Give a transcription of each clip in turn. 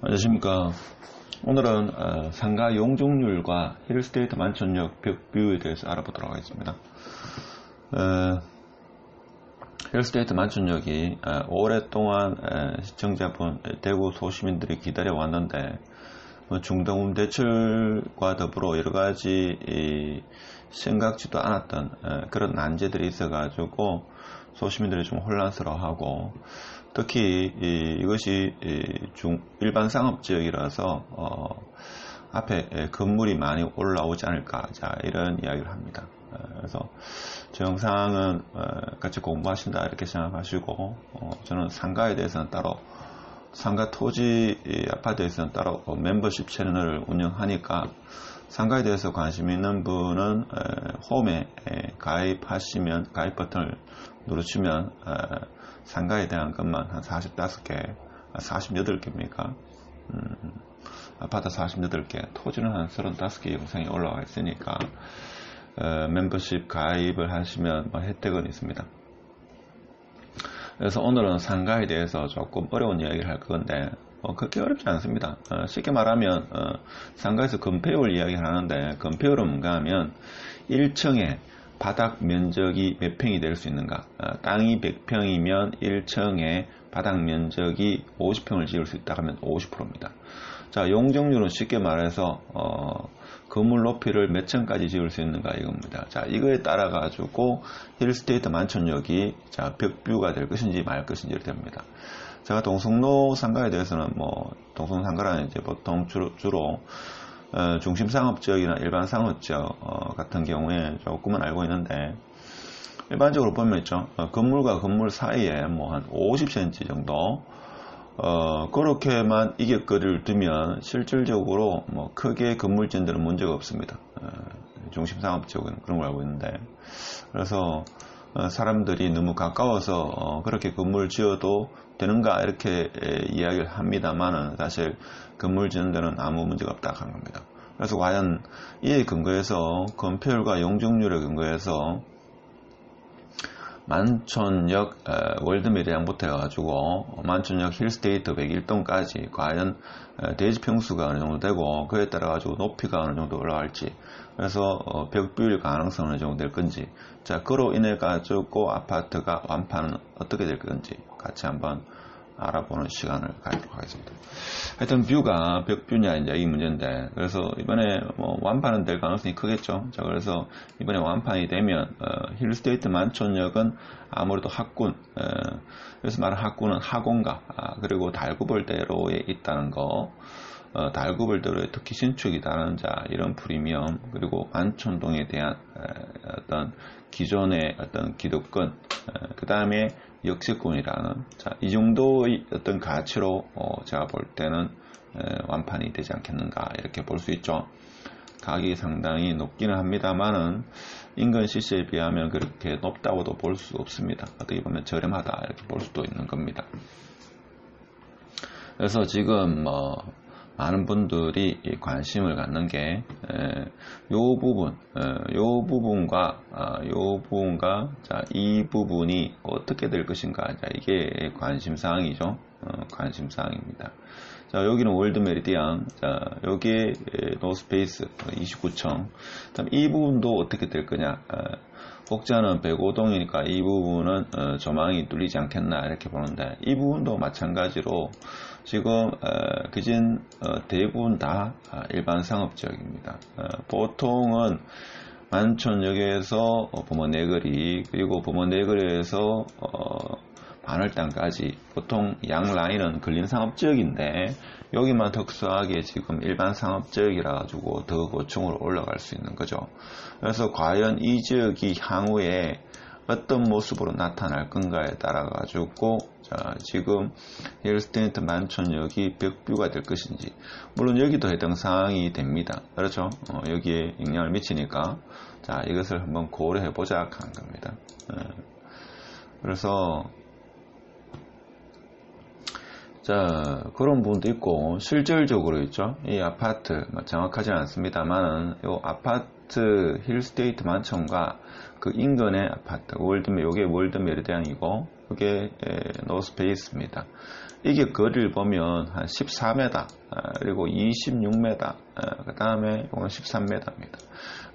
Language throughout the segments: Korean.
안녕하십니까. 오늘은 상가 용적률과 힐스테이트 만촌역 벽뷰에 대해서 알아보도록 하겠습니다. 힐스테이트 만촌역이 오랫동안 시청자분, 대구 소시민들이 기다려왔는데 중도금 대출과 더불어 여러가지 생각지도 않았던 그런 난제들이 있어가지고 소시민들이 좀 혼란스러워하고, 특히 이것이 일반 상업지역이라서 앞에 건물이 많이 올라오지 않을까, 이런 이야기를 합니다. 그래서 저 영상은 같이 공부하신다 이렇게 생각하시고, 저는 상가에 대해서는 따로, 상가 토지 아파트에서는 따로 멤버십 채널을 운영하니까 상가에 대해서 관심 있는 분은 홈에 가입하시면, 가입 버튼을 누르시면 상가에 대한 것만 한 45개, 48개입니까? 아파트 48개, 토지는 한 35개 영상이 올라와 있으니까 멤버십 가입을 하시면 혜택은 있습니다. 그래서 오늘은 상가에 대해서 조금 어려운 이야기를 할 건데 그렇게 어렵지 않습니다. 쉽게 말하면 상가에서 건폐율 이야기를 하는데, 건폐율은 뭔가 하면 1층에 바닥 면적이 몇 평이 될 수 있는가, 땅이 100평이면 1층에 바닥 면적이 50평을 지을 수 있다 하면 50%입니다. 자, 용적률은 쉽게 말해서 건물 높이를 몇 층까지 지을 수 있는가 이겁니다. 자, 이거에 따라 가지고 힐스테이트 만촌역이 벽뷰가 될 것인지 말 것인지를 됩니다. 제가 동성로 상가에 대해서는 동성로 상가라는 이제 보통 주로 중심 상업지역이나 일반 상업지역 같은 경우에 조금은 알고 있는데, 일반적으로 보면 있죠. 건물과 건물 사이에 한 50cm 정도 그렇게만 이격거리를 두면 실질적으로 크게 건물 짓는 데는 문제가 없습니다. 중심 상업지역은 그런 걸 알고 있는데, 그래서 사람들이 너무 가까워서 그렇게 건물 지어도 되는가 이렇게 이야기를 합니다만은, 사실 건물 짓는 데는 아무 문제가 없다 하는 겁니다. 그래서 과연 이에 근거해서 건폐율과 용적률에 근거해서 만촌역 월드메리앙부터 해가지고 만촌역 힐스테이트 101동까지 과연 대지 평수가 어느 정도 되고, 그에 따라 가지고 높이가 어느 정도 올라갈지, 그래서 벽뷰일 가능성은 어느 정도 될 건지, 자, 그로 인해 가지고 아파트가 완판은 어떻게 될 건지 같이 한번 알아보는 시간을 가지도록 하겠습니다. 하여튼 뷰가 벽뷰냐 이제 이 문제인데, 그래서 이번에 완판은 될 가능성이 크겠죠. 자, 그래서 이번에 완판이 되면 힐스테이트 만촌역은 아무래도 학군, 그래서 말하는 학군은 하공가, 그리고 달구벌대로에 있다는 거, 달구벌대로에 특히 신축이다는 이런 프리미엄, 그리고 만촌동에 대한 어떤 기존의 어떤 기득권, 그 다음에 역세권이라는, 이 정도의 어떤 가치로 제가 볼 때는 완판이 되지 않겠는가 이렇게 볼 수 있죠. 가격이 상당히 높기는 합니다만은 인근 시세에 비하면 그렇게 높다고도 볼 수 없습니다. 어떻게 보면 저렴하다 이렇게 볼 수도 있는 겁니다. 그래서 지금 많은 분들이 관심을 갖는 게 요 부분과 이 부분이 어떻게 될 것인가, 이게 관심사항이죠. 관심사항입니다. 자, 여기는 월드 메리디안, 여기에 노스페이스 29층, 이 부분도 어떻게 될 거냐. 복자는 105동이니까 이 부분은 조망이 뚫리지 않겠나 이렇게 보는데, 이 부분도 마찬가지로 지금 그진 대부분 다 일반 상업지역입니다. 보통은 만촌역에서 범어내거리, 그리고 범어내거리에서 반월당까지 보통 양 라인은 근린 상업지역인데, 여기만 특수하게 지금 일반 상업지역이라 가지고 더 고층으로 올라갈 수 있는 거죠. 그래서 과연 이 지역이 향후에 어떤 모습으로 나타날 건가에 따라 가지고 지금 힐스테이트 만촌역이 벽뷰가 될 것인지, 물론 여기도 해당 사항이 됩니다. 그렇죠? 여기에 영향을 미치니까 이것을 한번 고려해 보자 하는 겁니다. 그래서 그런 부분도 있고, 실질적으로 있죠. 이 아파트 정확하지 않습니다만은 이 아파트 힐스테이트 만촌과 그 인근의 아파트, 요게 월드 메리디안이고, 이게 노스페이스입니다. 이게 거리를 보면 한 14m, 그리고 26m, 그 다음에 이건 13m입니다.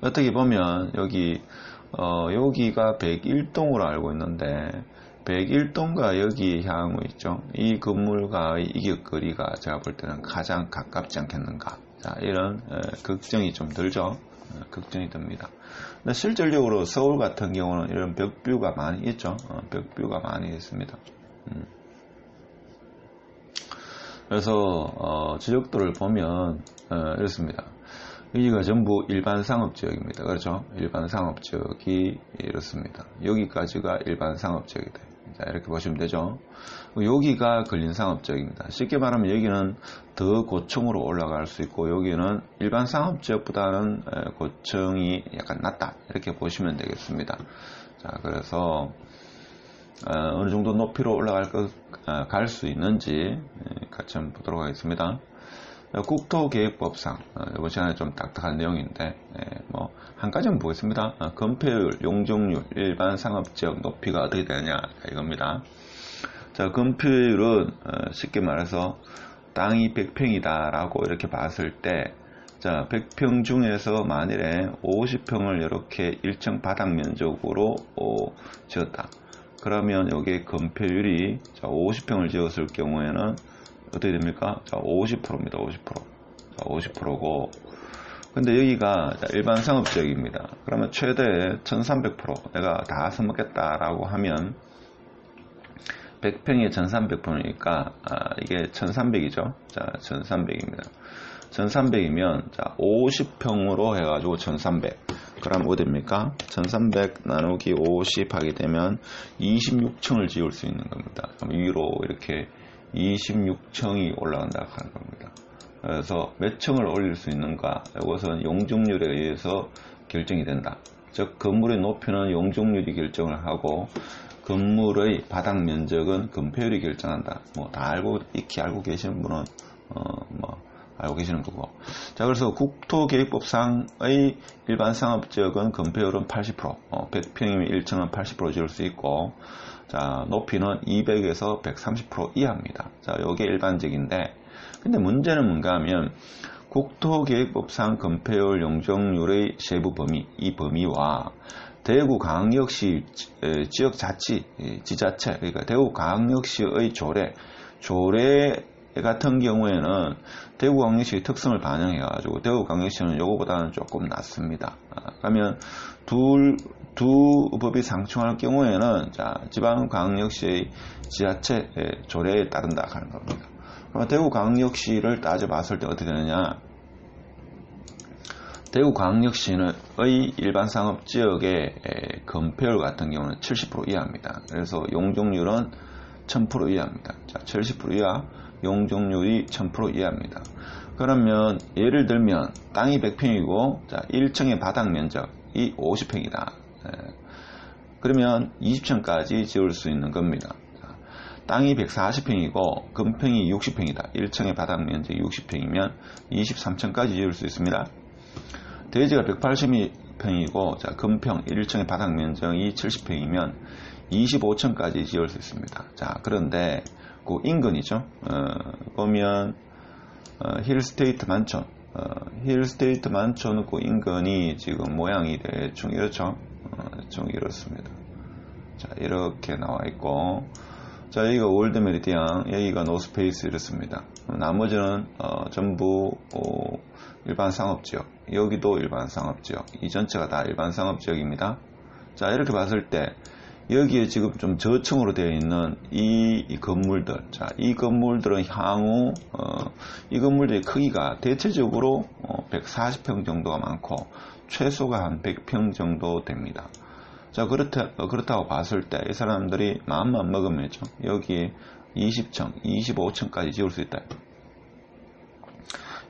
어떻게 보면 여기가 101동으로 알고 있는데 101동과 여기 향후 있죠. 이 건물과의 이격거리가 제가 볼 때는 가장 가깝지 않겠는가. 자, 이런 걱정이 좀 들죠. 걱정이 듭니다. 근데 실질적으로 서울 같은 경우는 이런 벽뷰가 많이 있죠. 벽뷰가 많이 있습니다. 그래서 지역도를 보면 이렇습니다. 여기가 전부 일반 상업지역입니다. 그렇죠? 일반 상업지역이 이렇습니다. 여기까지가 일반 상업지역이다. 자, 이렇게 보시면 되죠. 여기가 근린 상업지역입니다. 쉽게 말하면 여기는 더 고층으로 올라갈 수 있고 여기는 일반 상업지역보다는 고층이 약간 낮다. 이렇게 보시면 되겠습니다. 자, 그래서 어느 정도 높이로 갈 수 있는지 같이 한번 보도록 하겠습니다. 국토계획법상 이번 시간에 좀 딱딱한 내용인데 한 가지만 보겠습니다. 건폐율, 용적률, 일반 상업지역 높이가 어떻게 되느냐 이겁니다. 자, 건폐율은 쉽게 말해서 땅이 100평이다 라고 이렇게 봤을 때, 자, 100평 중에서 만일에 50평을 이렇게 일정 바닥 면적으로 지었다. 그러면 여기에 건폐율이 50평을 지었을 경우에는 어떻게 됩니까? 자, 50%입니다. 50%. 자, 50%고. 근데 여기가 일반 상업지역입니다. 그러면 최대 1300% 내가 다 써먹겠다라고 하면 100평에 1300%니까 이게 1300이죠. 자, 1300입니다. 1300이면 자, 50평으로 해가지고 1300. 그럼 뭐 됩니까? 1300 나누기 50 하게 되면 26층을 지을 수 있는 겁니다. 그럼 위로 이렇게 26층이 올라간다고 하는 겁니다. 그래서 몇 층을 올릴 수 있는가? 이것은 용적률에 의해서 결정이 된다. 즉, 건물의 높이는 용적률이 결정을 하고 건물의 바닥 면적은 건폐율이 결정한다. 다 익히 알고 계시는 분은 알고 계시는 거고. 자, 그래서 국토계획법상의 일반 상업지역은 건폐율은 80%, 100평이면 1층은 80% 지을 수 있고, 자, 높이는 200에서 130% 이하입니다. 자, 요게 일반적인데, 근데 문제는 뭔가 하면, 국토계획법상 건폐율 용적률의 세부 범위, 이 범위와 대구광역시 지역자치, 지자체, 그러니까 대구광역시의 조례 같은 경우에는 대구광역시의 특성을 반영해가지고 대구광역시는 요거보다는 조금 낮습니다. 그러면 두 법이 상충할 경우에는 자, 지방광역시의 지자체 조례에 따른다 하는 겁니다. 그럼 대구광역시를 따져봤을 때 어떻게 되느냐? 대구광역시의 일반 상업지역의 건폐율 같은 경우는 70% 이하입니다. 그래서 용적률은 1000% 이하입니다. 자, 70% 이하, 용적률이 1000% 이하입니다. 그러면 예를 들면 땅이 100평이고 자, 1층의 바닥 면적이 50평이다. 그러면 20층까지 지을 수 있는 겁니다. 자, 땅이 140평이고 건평이 60평이다. 1층의 바닥 면적이 60평이면 23층까지 지을 수 있습니다. 대지가 180평이고 자, 건평 1층의 바닥 면적이 70평이면 25층까지 지을 수 있습니다. 자, 그런데 그 인근이죠. 보면 힐스테이트 만촌, 힐스테이트 만촌 그 인근이 지금 모양이 대충 이렇죠. 좀 이렇습니다. 자, 이렇게 나와 있고, 자, 여기가 월드 메리디안, 여기가 노스페이스 이렇습니다. 나머지는 전부 일반 상업지역, 여기도 일반 상업지역, 이 전체가 다 일반 상업지역입니다. 자, 이렇게 봤을 때 여기에 지금 좀 저층으로 되어 있는 이 건물들, 자, 이 건물들은 향후 이 건물들의 크기가 대체적으로 140평 정도가 많고 최소가 한 100평 정도 됩니다. 자, 그렇다고 봤을 때 이 사람들이 마음만 먹으면죠, 여기에 20층, 25층까지 지을 수 있다.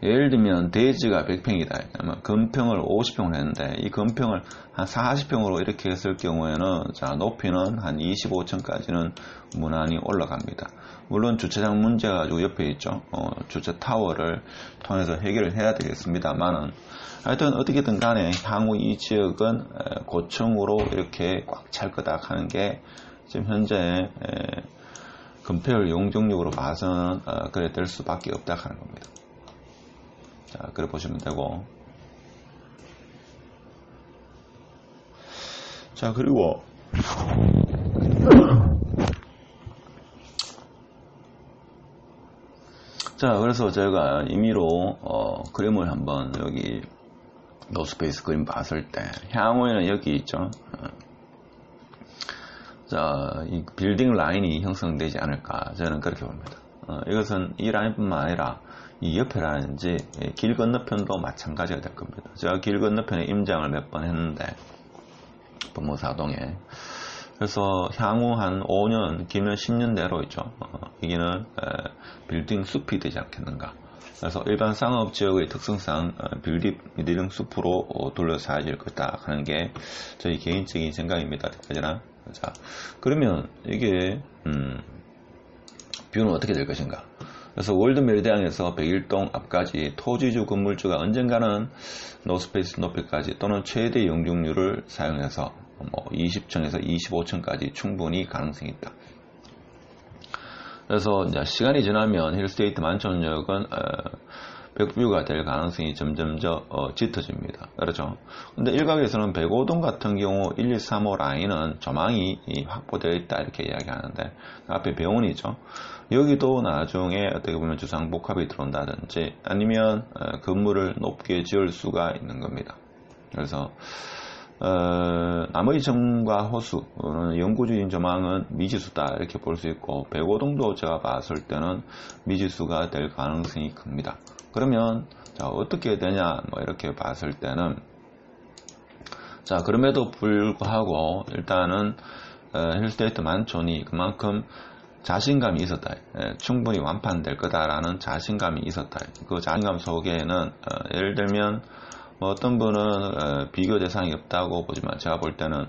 예를 들면 대지가 100평이다. 아마 건평을 50평을 했는데 이 건평을 한 40평으로 이렇게 했을 경우에는 자, 높이는 한 25층까지는 무난히 올라갑니다. 물론 주차장 문제가 가지고 옆에 있죠. 주차 타워를 통해서 해결을 해야 되겠습니다만은 하여튼 어떻게든 간에 향후 이 지역은 고층으로 이렇게 꽉 찰 거다 하는 게 지금 현재 건폐율 용적률로 봐서는 그래 될 수밖에 없다 하는 겁니다. 자, 그래 보시면 되고, 자, 그리고 자, 그래서 제가 임의로 그림을 한번 여기 노스페이스 그림 봤을 때 향후에는 여기 있죠. 자, 이 빌딩 라인이 형성되지 않을까 저는 그렇게 봅니다. 이것은 이 라인뿐만 아니라 이 옆에라든지 길 건너편도 마찬가지가 될 겁니다. 제가 길 건너편에 임장을 몇 번 했는데 법무사동에, 그래서 향후 한 5년, 길면 10년 내로 있죠. 여기는 빌딩 숲이 되지 않겠는가. 그래서 일반 상업지역의 특성상 빌딩 숲으로 둘러싸여질 거다 하는 게 저희 개인적인 생각입니다. 까지나. 자, 그러면 이게 뷰는 어떻게 될 것인가. 그래서 월드 메리디안에서 101동 앞까지 토지주 건물주가 언젠가는 노스페이스 높이까지 또는 최대 용적률을 사용해서 20층에서 25층까지 충분히 가능성이 있다. 그래서 이제 시간이 지나면 힐스테이트 만촌역은 벽뷰가 될 가능성이 점점 짙어집니다. 그렇죠? 근데 일각에서는 105동 같은 경우 1, 2, 3호 라인은 조망이 확보되어 있다 이렇게 이야기하는데, 앞에 병원이죠. 여기도 나중에 어떻게 보면 주상복합이 들어온다든지 아니면 건물을 높게 지을 수가 있는 겁니다. 그래서 나머지 정과 호수는 영구주의 조망은 미지수다 이렇게 볼 수 있고, 105동도 제가 봤을 때는 미지수가 될 가능성이 큽니다. 그러면 자, 어떻게 되냐 이렇게 봤을 때는, 자, 그럼에도 불구하고 일단은 힐스테이트 만촌이 그만큼 자신감이 있었다. 충분히 완판될 거다라는 자신감이 있었다. 그 자신감 속에는 예를 들면 어떤 분은 비교 대상이 없다고 보지만, 제가 볼 때는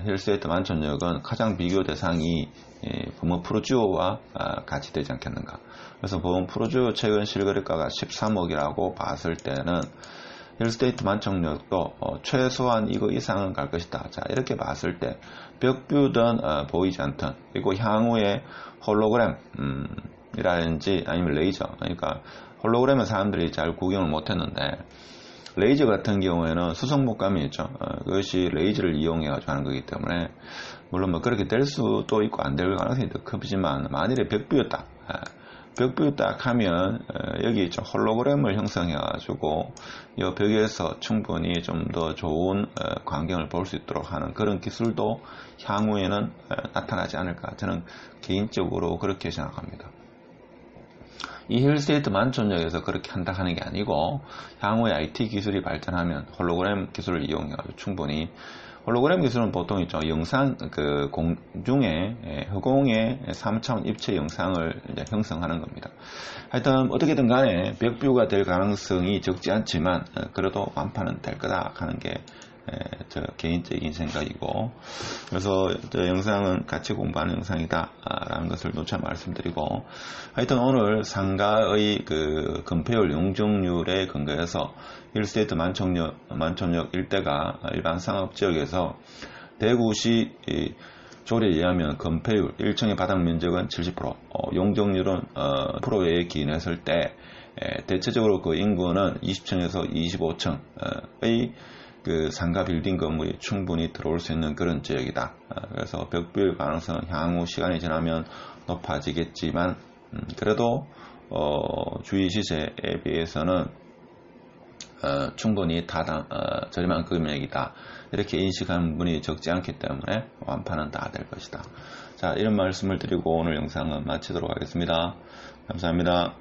힐스테이트 만촌역은 가장 비교 대상이 범원 프로주오와 같이 되지 않겠는가. 그래서 범원 프로주오 최근 실거래가가 13억이라고 봤을 때는 힐스테이트 만촌역도 최소한 이거 이상은 갈 것이다. 자, 이렇게 봤을 때 벽뷰든 보이지 않든, 그리고 향후에 홀로그램 이라든지 아니면 레이저, 그러니까 홀로그램은 사람들이 잘 구경을 못했는데 레이저 같은 경우에는 수성목감이 있죠. 그것이 레이저를 이용해가지고 하는 거기 때문에, 물론 그렇게 될 수도 있고 안 될 가능성이 더 크지만, 만일에 벽뷰였다. 벽뷰 딱 하면 여기 있죠. 홀로그램을 형성해가지고 이 벽에서 충분히 좀 더 좋은 광경을 볼 수 있도록 하는 그런 기술도 향후에는 나타나지 않을까. 저는 개인적으로 그렇게 생각합니다. 이 힐스테이트 만촌역에서 그렇게 한다 하는 게 아니고, 향후에 IT 기술이 발전하면 홀로그램 기술을 이용해가지고 충분히, 홀로그램 기술은 보통 있죠. 영상, 공중에, 허공에 3차원 입체 영상을 이제 형성하는 겁니다. 하여튼, 어떻게든 간에 벽뷰가 될 가능성이 적지 않지만, 그래도 완판은 될 거다 하는 게, 저 개인적인 생각이고, 그래서 저 영상은 같이 공부하는 영상이다 라는 것을 누차 말씀드리고, 하여튼 오늘 상가의 건폐율 용적률에 근거해서 힐스테이트 만촌역 일대가 일반 상업지역에서 대구시 조례에 의하면 건폐율 1층의 바닥 면적은 70%, 용적률은 10%에 기인했을 때 대체적으로 그 인구는 20층에서 25층의 상가 빌딩 건물이 충분히 들어올 수 있는 그런 지역이다. 그래서 벽뷰의 가능성은 향후 시간이 지나면 높아지겠지만, 그래도 주위 시세에 비해서는 충분히 저렴한 금액이다. 이렇게 인식하는 분이 적지 않기 때문에 완판은 다 될 것이다. 자, 이런 말씀을 드리고 오늘 영상은 마치도록 하겠습니다. 감사합니다.